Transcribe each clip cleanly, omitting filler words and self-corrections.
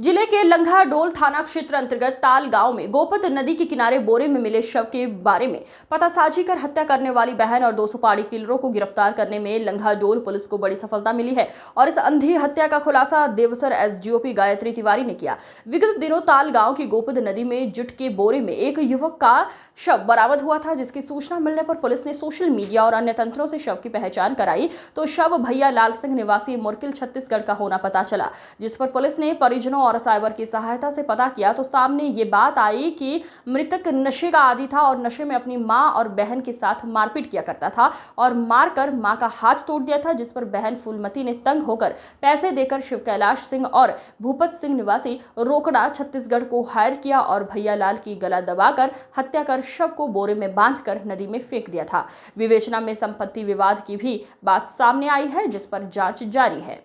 जिले के लंघाडोल थाना क्षेत्र अंतर्गत ताल गांव में गोपत नदी के किनारे बोरे में मिले शव के बारे में पतासाजी कर हत्या करने वाली बहन और 2 सुपारी किलरों को गिरफ्तार करने में लंघाडोल पुलिस को बड़ी सफलता मिली है और इस अंधी हत्या का खुलासा देवसर एसडीओपी गायत्री तिवारी ने किया। विगत दिनों ताल गांव की गोपत नदी में जुट के बोरे में एक युवक का शव बरामद हुआ था, जिसकी सूचना मिलने पर पुलिस ने सोशल मीडिया और अन्य तंत्रों से शव की पहचान कराई तो शव भैया लाल सिंह निवासी मुरकिल छत्तीसगढ़ का होना पता चला, जिस पर पुलिस ने परिजनों और साइबर की सहायता से पता किया तो सामने ये बात आई कि मृतक नशे का आदी था और नशे में अपनी मां और बहन के साथ मारपीट किया करता था और मारकर मां का हाथ तोड़ दिया था, जिस पर बहन फूलमती ने तंग होकर पैसे देकर शिव कैलाश सिंह और भूपत सिंह निवासी रोकड़ा छत्तीसगढ़ को हायर किया और भैया लाल की गला दबाकर हत्या कर शव को बोरे में बांधकर नदी में फेंक दिया था। विवेचना में संपत्ति विवाद की भी बात सामने आई है, जिस पर जांच जारी है।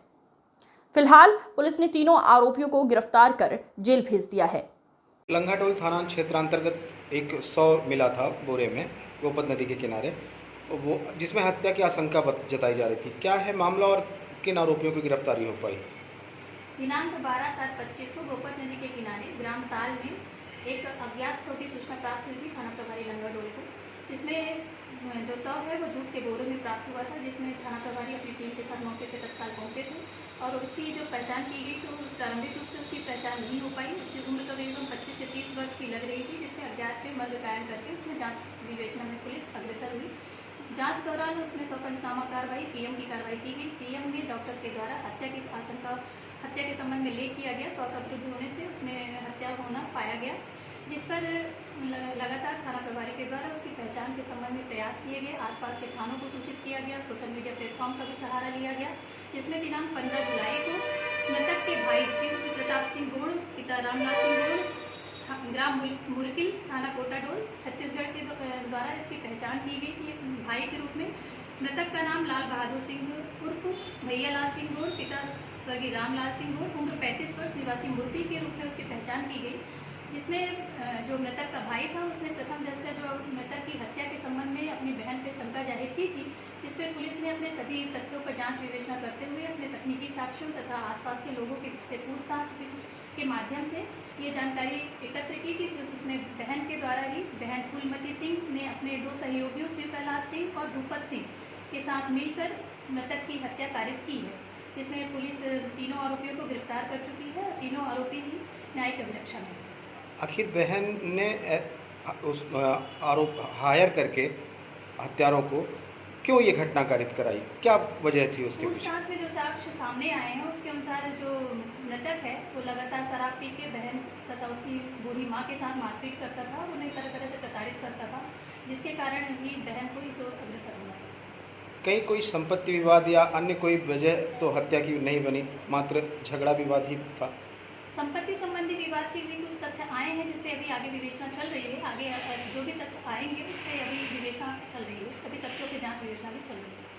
फिलहाल पुलिस ने तीनों आरोपियों को गिरफ्तार कर जेल भेज दिया है। लंघाडोल थाना क्षेत्र अंतर्गत एक 100 मिला था बोरे में गोपत नदी के किनारे, वो जिसमें हत्या की आशंका जताई जा रही थी। क्या है मामला और किन आरोपियों की गिरफ्तारी हो पाई? दिनांक 12/7/25 को गोपत नदी के किनारे ग्राम ताल में एक अज्ञात शव की सूचना प्राप्त हुई थी थाना प्रभारी लंघाडोल को, जिसमें जो शव है वो जूट के बोरे में प्राप्त हुआ था, जिसमें थाना प्रभारी अपनी टीम के साथ मौके पर तत्काल पहुंचे थे और उसकी जो पहचान की गई तो प्रारंभिक रूप से उसकी पहचान नहीं हो पाई। उसकी उम्र करीबन 25 से 30 वर्ष की लग रही थी, जिसमें अज्ञात पे मर्द कायम करके उसमें जांच विवेचना में पुलिस अग्रसर हुई। जांच दौरान उसमें 100 पंचनामा कार्रवाई पीएम की कार्रवाई की गई। पीएम में डॉक्टर के द्वारा हत्या के संबंध में लेख किया गया। 100 संतुष्ट होने से उसमें हत्या होना पाया गया, जिस पर लगातार थाना प्रभारी के द्वारा उसकी पहचान के संबंध में प्रयास किए गए। आसपास के थानों को सूचित किया गया, सोशल मीडिया प्लेटफॉर्म का भी सहारा लिया गया, जिसमें दिनांक 15 जुलाई को मृतक के भाई शिव प्रताप सिंह गोड़, पिता रामनाथ सिंह गोड़, ग्राम मुरकिल, थाना कोटाडोल, छत्तीसगढ़ के द्वारा इसकी पहचान की गई थी भाई के रूप में। मृतक का नाम लाल बहादुर सिंह उर्फ भैया लाल सिंह गोड़, पिता स्वर्गीय रामलाल सिंह गोड़, उम्र 35 वर्ष, निवासी मुरपी के रूप में उसकी पहचान की गई, जिसमें जो मृतक का भाई था उसने प्रथम दृष्टया जो मृतक की हत्या के संबंध में अपनी बहन पर शंका जाहिर की थी, जिसमें पुलिस ने अपने सभी तथ्यों पर जांच विवेचना करते हुए अपने तकनीकी साक्ष्यों तथा आसपास के लोगों से पूछताछ के माध्यम से ये जानकारी एकत्र की कि उसमें बहन के द्वारा ही बहन फूलमती सिंह ने अपने 2 सहयोगियों शिव कैलाश सिंह और भूपत सिंह के साथ मिलकर मृतक की हत्या कारित की है, जिसमें पुलिस तीनों आरोपियों को गिरफ्तार कर चुकी है। तीनों आरोपी ही न्यायिक अभिरक्षा में। आखिर बहन ने उस आरोप हायर करके हत्यारों को क्यों ये घटना कारित कराई? क्या वजह थी उसके पीछे? पूछताछ में जो साक्ष्य सामने आए हैं उसके अनुसार जो मृतक है वो लगातार शराब पी के बहन तथा उसकी बूढ़ी माँ के साथ मारपीट करता था, उन्हें तरह तरह से प्रताड़ित करता था, जिसके कारण ही बहन को इस ओर अग्रसर हुआ। कहीं कोई संपत्ति विवाद या अन्य कोई वजह तो हत्या की नहीं बनी, मात्र झगड़ा विवाद ही था? संपत्ति संबंधी विवाद के भी कुछ तथ्य आए हैं, जिसपे अभी आगे विवेचना चल रही है। आगे जो भी तथ्य आएंगे उस पर अभी विवेचना चल रही है, सभी तथ्यों की जांच विवेचना भी चल रही है।